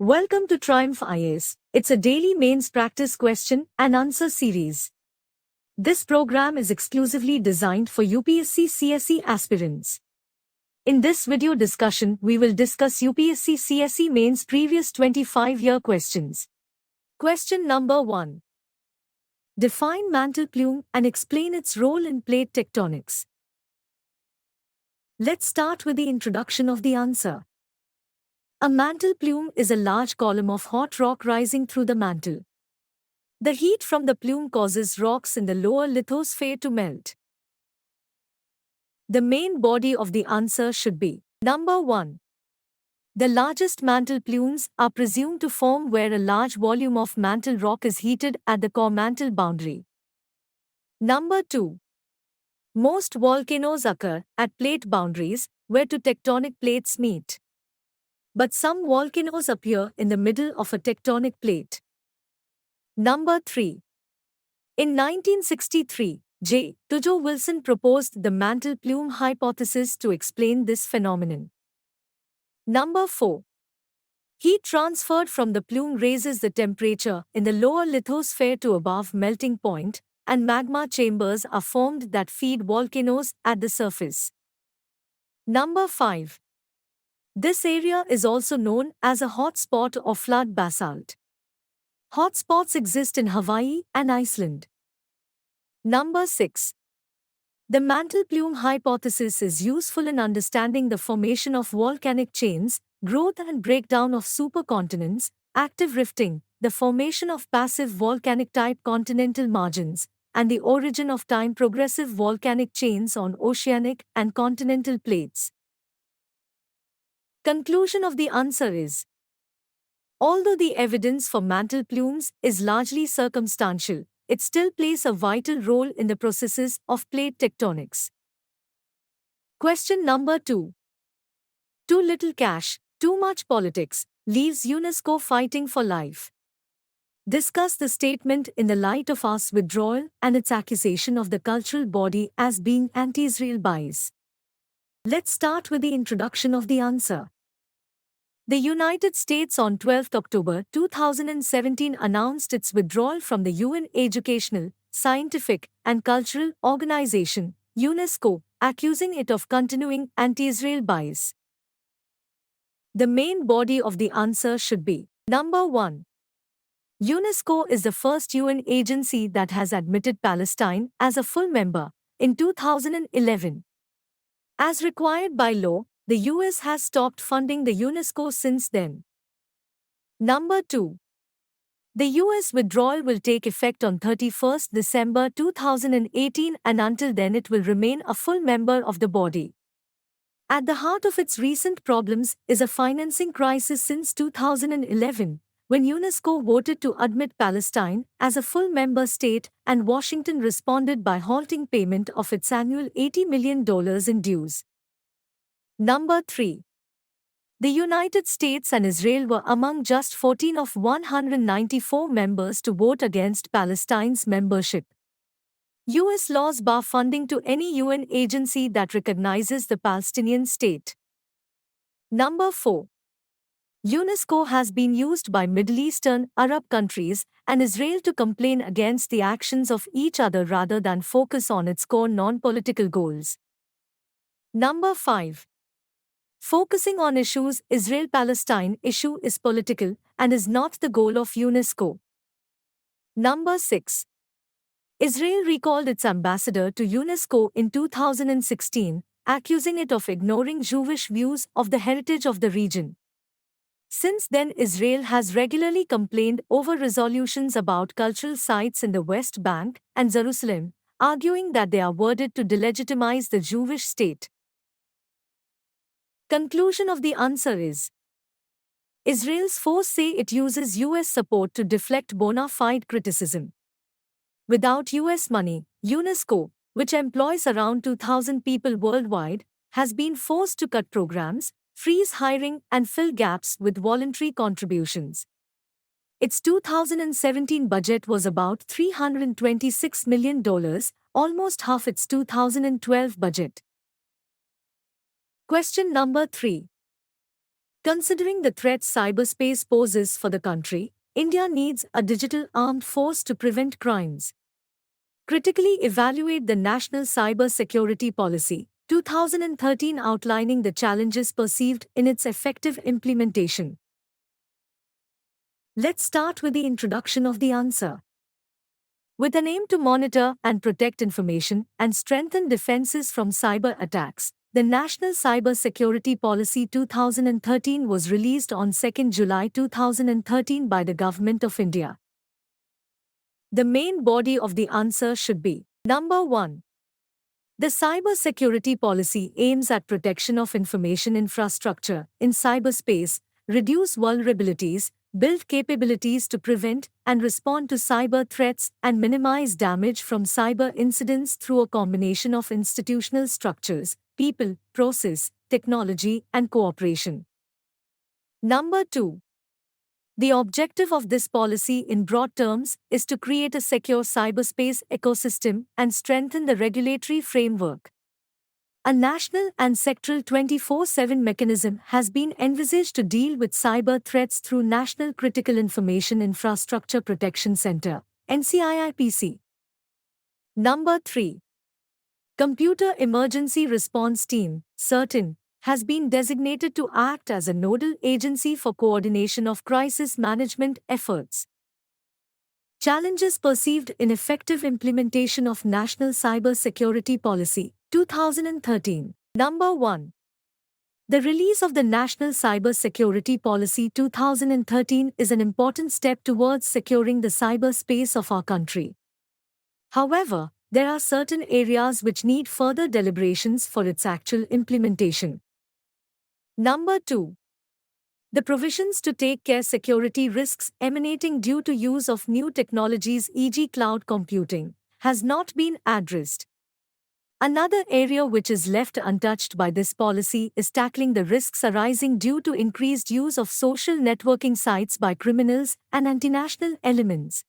Welcome to Triumph IAS. It's a daily mains practice question and answer series. This program is exclusively designed for UPSC CSE aspirants. In this video discussion, we will discuss UPSC CSE mains previous 25-year questions. Question number 1. Define mantle plume and explain its role in plate tectonics. Let's start with the introduction of the answer. A mantle plume is a large column of hot rock rising through the mantle. The heat from the plume causes rocks in the lower lithosphere to melt. The main body of the answer should be number 1. The largest mantle plumes are presumed to form where a large volume of mantle rock is heated at the core mantle boundary. Number 2. Most volcanoes occur at plate boundaries where two tectonic plates meet. But some volcanoes appear in the middle of a tectonic plate. Number 3. In 1963, J. Tujo Wilson proposed the mantle plume hypothesis to explain this phenomenon. Number 4. Heat transferred from the plume raises the temperature in the lower lithosphere to above melting point, and magma chambers are formed that feed volcanoes at the surface. Number 5. This area is also known as a hot spot or flood basalt. Hot spots exist in Hawaii and Iceland. Number 6. The mantle plume hypothesis is useful in understanding the formation of volcanic chains, growth and breakdown of supercontinents, active rifting, the formation of passive volcanic-type continental margins, and the origin of time progressive volcanic chains on oceanic and continental plates. Conclusion of the answer is: although the evidence for mantle plumes is largely circumstantial, it still plays a vital role in the processes of plate tectonics. Question number 2. Too little cash, too much politics, leaves UNESCO fighting for life. Discuss the statement in the light of US withdrawal and its accusation of the cultural body as being anti-Israel bias. Let's start with the introduction of the answer. The United States on 12 October 2017 announced its withdrawal from the UN Educational, Scientific, and Cultural Organization, UNESCO, accusing it of continuing anti-Israel bias. The main body of the answer should be: number 1. UNESCO is the first UN agency that has admitted Palestine as a full member in 2011. As required by law, the US has stopped funding the UNESCO since then. Number 2. The US withdrawal will take effect on 31st December 2018, and until then it will remain a full member of the body. At the heart of its recent problems is a financing crisis since 2011, when UNESCO voted to admit Palestine as a full member state and Washington responded by halting payment of its annual $80 million in dues. Number 3. The United States and Israel were among just 14 of 194 members to vote against Palestine's membership. US laws bar funding to any UN agency that recognizes the Palestinian state. Number 4. UNESCO has been used by Middle Eastern, Arab countries, and Israel to complain against the actions of each other rather than focus on its core non-political goals. Number 5. Focusing on issues Israel-Palestine issue is political and is not the goal of UNESCO. Number 6. Israel recalled its ambassador to UNESCO in 2016, accusing it of ignoring Jewish views of the heritage of the region. Since then, Israel has regularly complained over resolutions about cultural sites in the West Bank and Jerusalem, arguing that they are worded to delegitimize the Jewish state. Conclusion of the answer is: Israel's force say it uses US support to deflect bona fide criticism. Without US money, UNESCO, which employs around 2,000 people worldwide, has been forced to cut programs, freeze hiring, and fill gaps with voluntary contributions. Its 2017 budget was about $326 million, almost half its 2012 budget. Question number 3. Considering the threats cyberspace poses for the country, India needs a digital armed force to prevent crimes. Critically evaluate the National Cyber Security Policy, 2013 outlining the challenges perceived in its effective implementation. Let's start with the introduction of the answer. With an aim to monitor and protect information and strengthen defenses from cyber attacks, the National Cyber Security Policy 2013 was released on 2 July 2013 by the Government of India. The main body of the answer should be Number 1. The Cyber Security Policy aims at protection of information infrastructure in cyberspace, reduce vulnerabilities, build capabilities to prevent and respond to cyber threats, and minimize damage from cyber incidents through a combination of institutional structures, people, process, technology, and cooperation. Number 2. The objective of this policy in broad terms is to create a secure cyberspace ecosystem and strengthen the regulatory framework. A national and sectoral 24/7 mechanism has been envisaged to deal with cyber threats through National Critical Information Infrastructure Protection Center, NCIIPC. Number 3. Computer Emergency Response Team, CERTIN, has been designated to act as a nodal agency for coordination of crisis management efforts. Challenges perceived in effective implementation of National Cyber Security Policy, 2013. Number 1. The release of the National Cyber Security Policy 2013 is an important step towards securing the cyberspace of our country. However, there are certain areas which need further deliberations for its actual implementation. Number 2. The provisions to take care security risks emanating due to use of new technologies, e.g. cloud computing, has not been addressed. Another area which is left untouched by this policy is tackling the risks arising due to increased use of social networking sites by criminals and anti-national elements.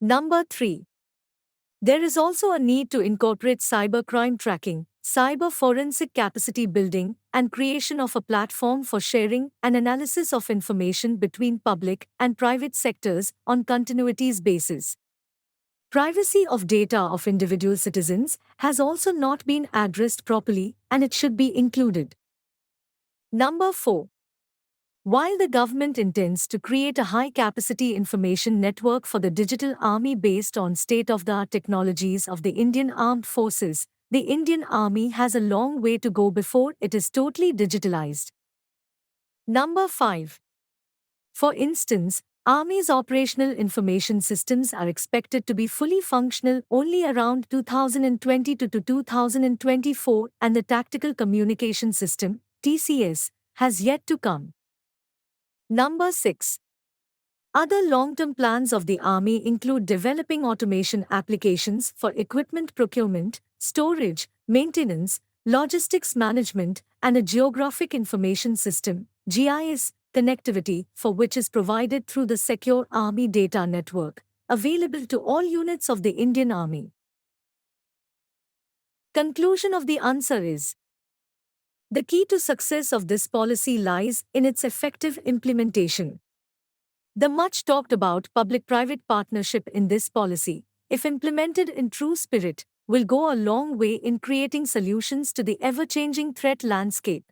Number 3. There is also a need to incorporate cybercrime tracking, cyber forensic capacity building, and creation of a platform for sharing and analysis of information between public and private sectors on continuities basis. Privacy of data of individual citizens has also not been addressed properly, and it should be included. Number 4. While the government intends to create a high-capacity information network for the digital army based on state-of-the-art technologies of the Indian Armed Forces, the Indian Army has a long way to go before it is totally digitalized. Number 5. For instance, Army's operational information systems are expected to be fully functional only around 2020 to 2024, and the Tactical Communication System, TCS, has yet to come. Number 6. Other long-term plans of the Army include developing automation applications for equipment procurement, storage, maintenance, logistics management, and a geographic information system, GIS, connectivity for which is provided through the Secure Army Data Network, available to all units of the Indian Army. Conclusion of the answer is: the key to success of this policy lies in its effective implementation. The much talked about public-private partnership in this policy, if implemented in true spirit, will go a long way in creating solutions to the ever-changing threat landscape.